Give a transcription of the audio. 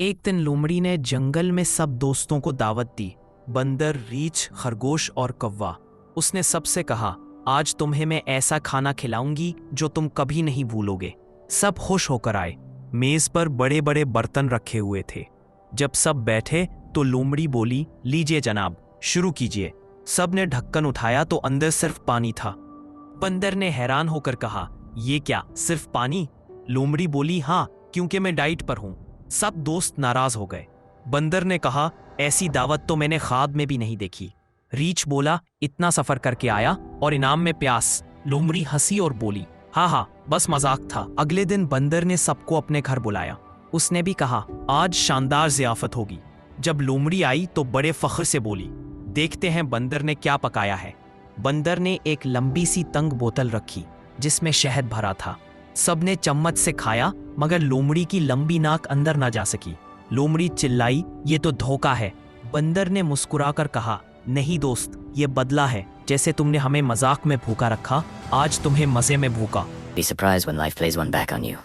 एक दिन लोमड़ी ने जंगल में सब दोस्तों को दावत दी। बंदर, रीछ, खरगोश और कौवा। उसने सबसे कहा, आज तुम्हें मैं ऐसा खाना खिलाऊंगी जो तुम कभी नहीं भूलोगे। सब खुश होकर आए। मेज पर बड़े बड़े बर्तन रखे हुए थे। जब सब बैठे तो लोमड़ी बोली, लीजिए जनाब, शुरू कीजिए। सब ने ढक्कन उठाया तो अंदर सिर्फ पानी था। बंदर ने हैरान होकर कहा, ये क्या, सिर्फ पानी? लोमड़ी बोली, हाँ, क्योंकि मैं डाइट पर हूं। सब दोस्त नाराज हो गए। बंदर ने कहा, ऐसी दावत तो मैंने ख्वाब में भी नहीं देखी। रीछ बोला, इतना सफर करके आया और इनाम में प्यास। लोमड़ी हंसी और बोली, हाँ हाँ, बस मजाक था। अगले दिन बंदर ने सबको अपने घर बुलाया। उसने भी कहा, आज शानदार ज़ियाफत होगी। जब लोमड़ी आई तो बड़े फख्र से बोली, देखते हैं बंदर ने क्या पकाया है। बंदर ने एक लंबी सी तंग बोतल रखी जिसमें शहद भरा था। सबने चम्मच से खाया मगर लोमड़ी की लंबी नाक अंदर ना जा सकी। लोमड़ी चिल्लाई, ये तो धोखा है। बंदर ने मुस्कुराकर कहा, नहीं दोस्त, ये बदला है। जैसे तुमने हमें मजाक में भूखा रखा, आज तुम्हें मजे में भूखा। Be surprised when life plays one back on you.